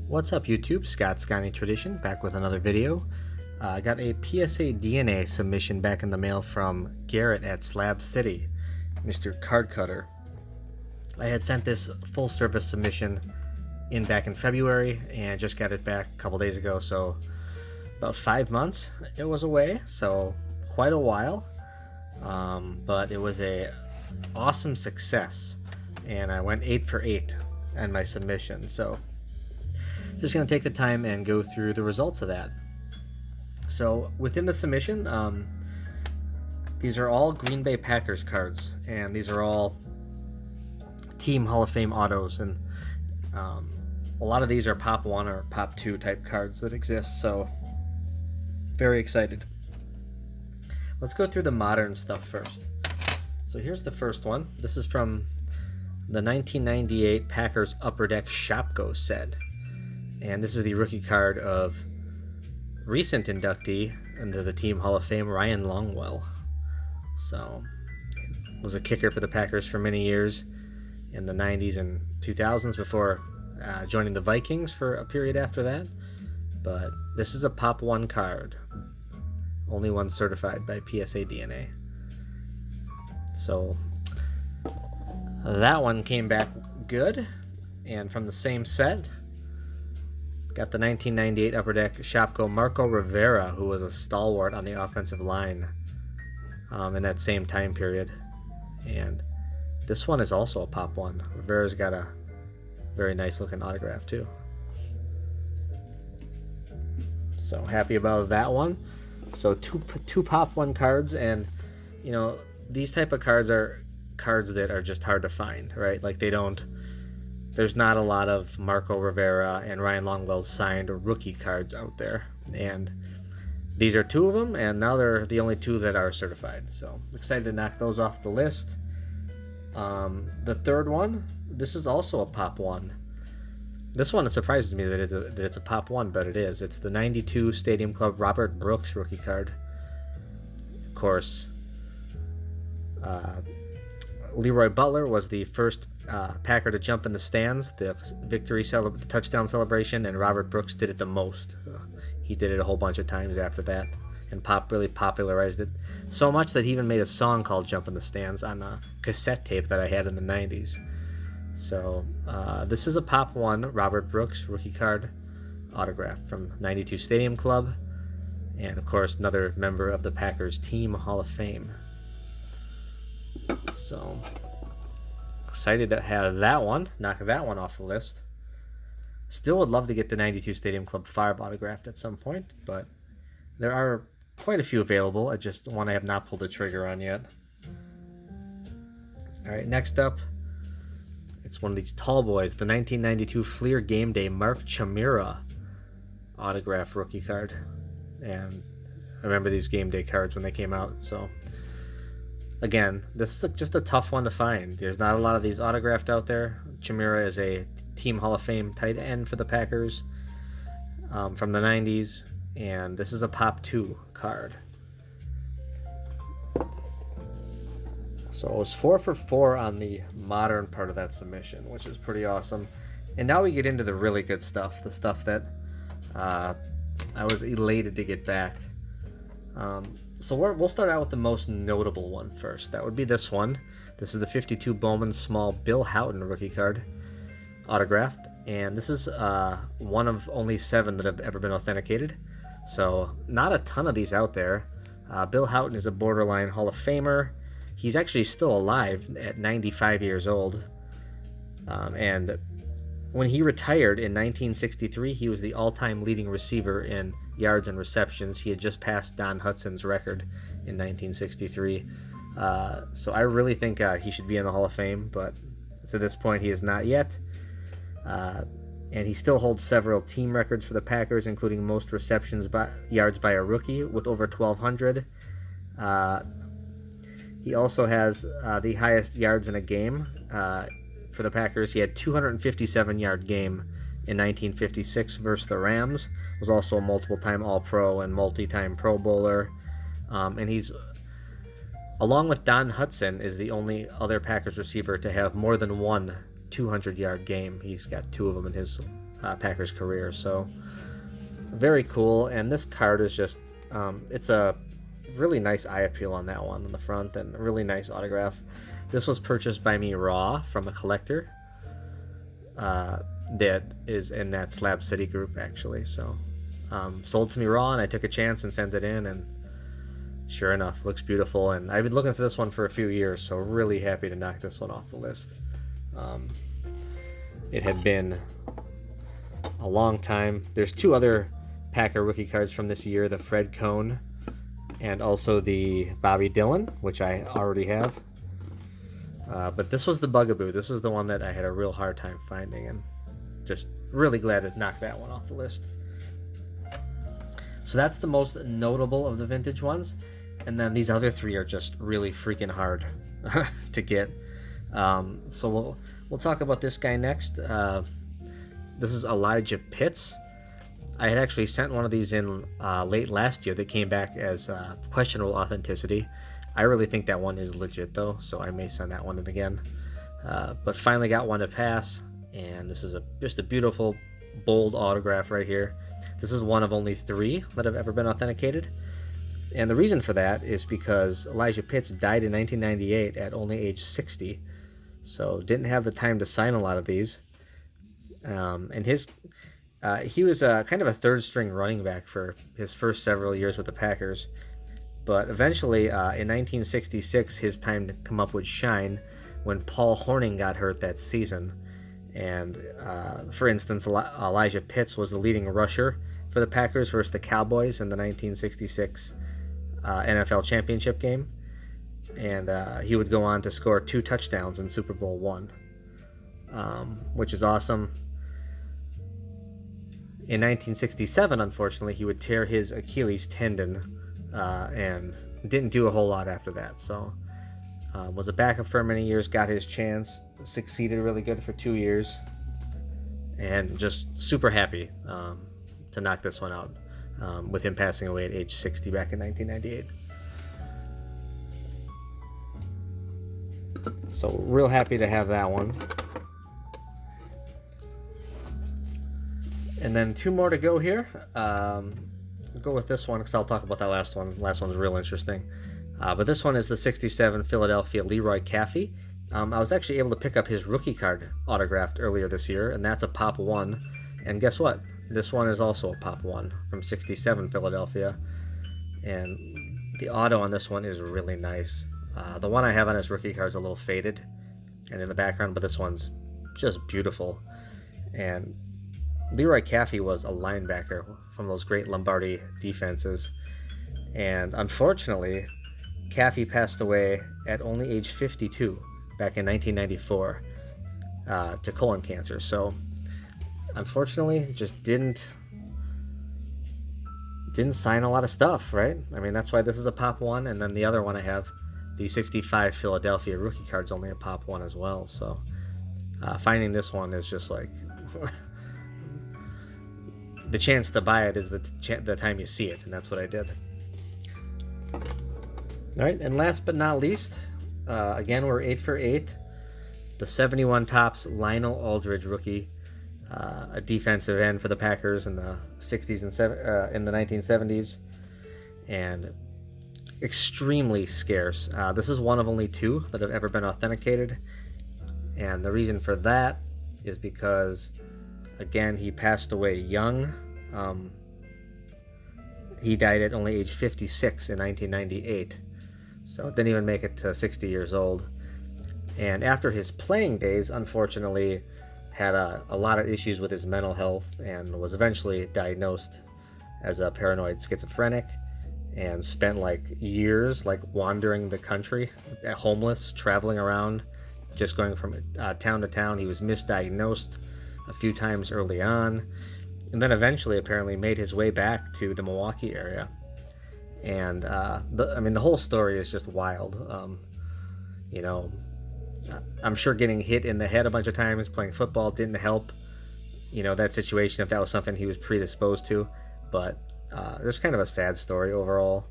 What's up YouTube, Scott Scotty Tradition back with another video. I got a PSADNA submission back in the mail from Garrett at Slab City, Mr. Card Cutter. I had sent this full service submission in back in February and just got it back a couple days ago, so about 5 months it was away, so quite a while, but it was a awesome success and I went 8 for 8 on my submission, so just going to take the time and go through the results of that. So within the submission, these are all Green Bay Packers cards, and these are all Team Hall of Fame autos, and a lot of these are Pop 1 or Pop 2 type cards that exist, so very excited. Let's go through the modern stuff first. So here's the first one. This is from the 1998 Packers Upper Deck Shopko set. And this is the rookie card of recent inductee into the Team Hall of Fame, Ryan Longwell. So, was a kicker for the Packers for many years in the 90s and 2000s before joining the Vikings for a period after that. But this is a Pop 1 card. Only one certified by PSADNA. So, that one came back good. And from the same set, got the 1998 Upper Deck Shopko Marco Rivera, who was a stalwart on the offensive line in that same time period. And this one is also a Pop 1. Rivera's got a very nice looking autograph too. So happy about that one. So two Pop 1 cards, and you know, these type of cards are cards that are just hard to find, right? Like there's not a lot of Marco Rivera and Ryan Longwell's signed rookie cards out there, and these are two of them, and now they're the only two that are certified. So excited to knock those off the list. The third one, this is also a Pop 1. This one, it surprises me that it's a Pop 1, but it is. It's the 92 Stadium Club Robert Brooks rookie card. Of course, Leroy Butler was the first Packer to jump in the stands, the touchdown celebration, and Robert Brooks did it the most. He did it a whole bunch of times after that, and really popularized it so much that he even made a song called "Jump in the Stands" on a cassette tape that I had in the 90s. So this is a Pop 1 Robert Brooks rookie card autograph from 92 Stadium Club, and of course another member of the Packers Team Hall of Fame. So excited to have that one, knock that one off the list. Still would love to get the 92 Stadium Club Favre autographed at some point, but there are quite a few available. I just one I have not pulled the trigger on yet. Alright, next up, it's one of these tall boys, the 1992 Fleer Game Day Mark Chimera autograph rookie card. And I remember these Game Day cards when they came out, so again, this is just a tough one to find. There's not a lot of these autographed out there. Chimera is a Team Hall of Fame tight end for the Packers from the 90s, and this is a Pop 2 card. So it was 4 for 4 on the modern part of that submission, which is pretty awesome. And now we get into the really good stuff, the stuff that I was elated to get back. So we'll start out with the most notable one first. That would be this one. This is the 52 Bowman Small Bill Houghton rookie card autographed, and this is one of only 7 that have ever been authenticated. So not a ton of these out there. Bill Houghton is a borderline Hall of Famer. He's actually still alive at 95 years old. And when he retired in 1963, he was the all-time leading receiver in yards and receptions. He had just passed Don Hudson's record in 1963. So I really think he should be in the Hall of Fame, but to this point he is not yet. And he still holds several team records for the Packers, including most receptions yards by a rookie with over 1,200. He also has the highest yards in a game for the Packers. He had 257-yard game in 1956 versus the Rams. Was also a multiple-time All-Pro and multi-time Pro Bowler. And he's, along with Don Hudson, is the only other Packers receiver to have more than one 200-yard game. He's got 2 of them in his Packers career. So very cool. And this card is just, it's a really nice eye appeal on that one on the front, and a really nice autograph. This was purchased by me raw from a collector that is in that Slab City group, actually. So sold to me raw, and I took a chance and sent it in, and sure enough, looks beautiful. And I've been looking for this one for a few years, so really happy to knock this one off the list. It had been a long time. There's two other Packer rookie cards from this year, the Fred Cohn and also the Bobby Dillon, which I already have. But this was the bugaboo. This is the one that I had a real hard time finding, and just really glad to knock that one off the list. So that's the most notable of the vintage ones. And then these other three are just really freaking hard to get. So we'll talk about this guy next. This is Elijah Pitts. I had actually sent one of these in late last year that came back as questionable authenticity. I really think that one is legit though, so I may send that one in again. But finally got one to pass, and this is just a beautiful, bold autograph right here. This is one of only 3 that have ever been authenticated. And the reason for that is because Elijah Pitts died in 1998 at only age 60, so didn't have the time to sign a lot of these. And he was kind of a third-string running back for his first several years with the Packers. But eventually, in 1966, his time to come up would shine when Paul Hornung got hurt that season. And, for instance, Elijah Pitts was the leading rusher for the Packers versus the Cowboys in the 1966 NFL championship game. And he would go on to score 2 touchdowns in Super Bowl I, which is awesome. In 1967, unfortunately, he would tear his Achilles tendon and didn't do a whole lot after that. So was a backup for many years, got his chance, succeeded really good for 2 years, and just super happy to knock this one out with him passing away at age 60 back in 1998. So real happy to have that one. And then 2 more to go here. I'll go with this one because I'll talk about that last one. Last one's real interesting. But this one is the 67 Philadelphia Leroy Caffey. I was actually able to pick up his rookie card autographed earlier this year, and that's a Pop 1. And guess what? This one is also a Pop 1 from 67 Philadelphia. And the auto on this one is really nice. The one I have on his rookie card is a little faded and in the background, but this one's just beautiful. And Leroy Caffey was a linebacker from those great Lombardi defenses. And unfortunately, Caffey passed away at only age 52 back in 1994 to colon cancer. So unfortunately, just didn't sign a lot of stuff, right? I mean, that's why this is a Pop 1, and then the other one I have, the 65 Philadelphia rookie card's only a Pop 1 as well. So finding this one is just like the chance to buy it is the time you see it, and that's what I did. All right, and last but not least, again, we're 8 for 8. The 71 Topps Lionel Aldridge rookie, a defensive end for the Packers in the 60s and in the 1970s, and extremely scarce. This is one of only 2 that have ever been authenticated, and the reason for that is because, again, he passed away young. He died at only age 56 in 1998, so didn't even make it to 60 years old. And after his playing days, unfortunately, had a lot of issues with his mental health and was eventually diagnosed as a paranoid schizophrenic, and spent like years like wandering the country, homeless, traveling around, just going from town to town. He was misdiagnosed a few times early on, and then eventually apparently made his way back to the Milwaukee area. And the whole story is just wild. I'm sure getting hit in the head a bunch of times playing football didn't help, that situation, if that was something he was predisposed to. But there's kind of a sad story overall,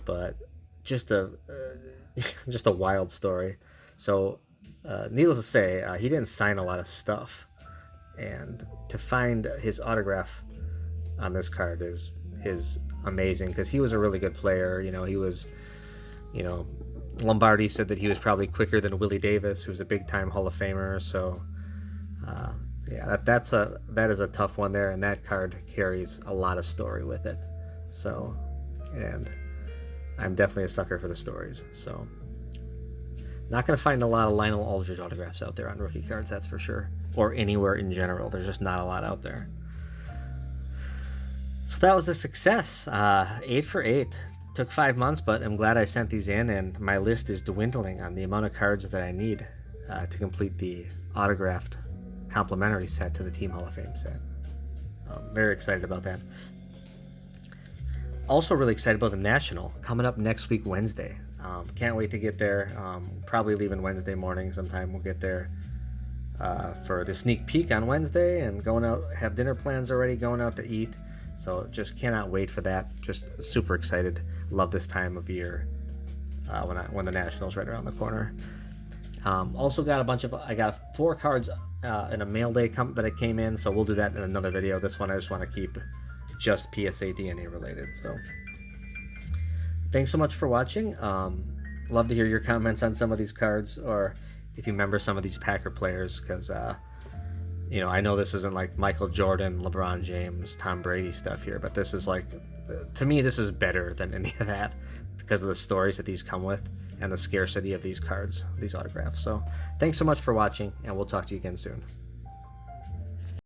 but just a wild story. So needless to say, he didn't sign a lot of stuff, And to find his autograph on this card is amazing, because he was a really good player. He was, Lombardi said that he was probably quicker than Willie Davis, who's a big-time Hall of Famer. So yeah, that is a tough one there, and that card carries a lot of story with it. So, and I'm definitely a sucker for the stories. So, not going to find a lot of Lionel Aldridge autographs out there on rookie cards, that's for sure, or anywhere in general. There's just not a lot out there. So that was a success. 8 for 8. Took 5 months, but I'm glad I sent these in, and my list is dwindling on the amount of cards that I need to complete the autographed complimentary set to the Team Hall of Fame set. Very excited about that. Also really excited about the National coming up next week, Wednesday. Can't wait to get there. Probably leaving Wednesday morning sometime. We'll get there for the sneak peek on Wednesday, and going out, have dinner plans already, going out to eat. So just cannot wait for that. Just super excited. Love this time of year when the National's right around the corner. Also got I got 4 cards in a mail day that I came in, so we'll do that in another video. This one I just want to keep just PSA DNA related. So thanks so much for watching. Love to hear your comments on some of these cards, or if you remember some of these Packer players, because I know this isn't like Michael Jordan, LeBron James, Tom Brady stuff here, but this is like, to me, this is better than any of that, because of the stories that these come with and the scarcity of these cards, these autographs. So thanks so much for watching, and we'll talk to you again soon.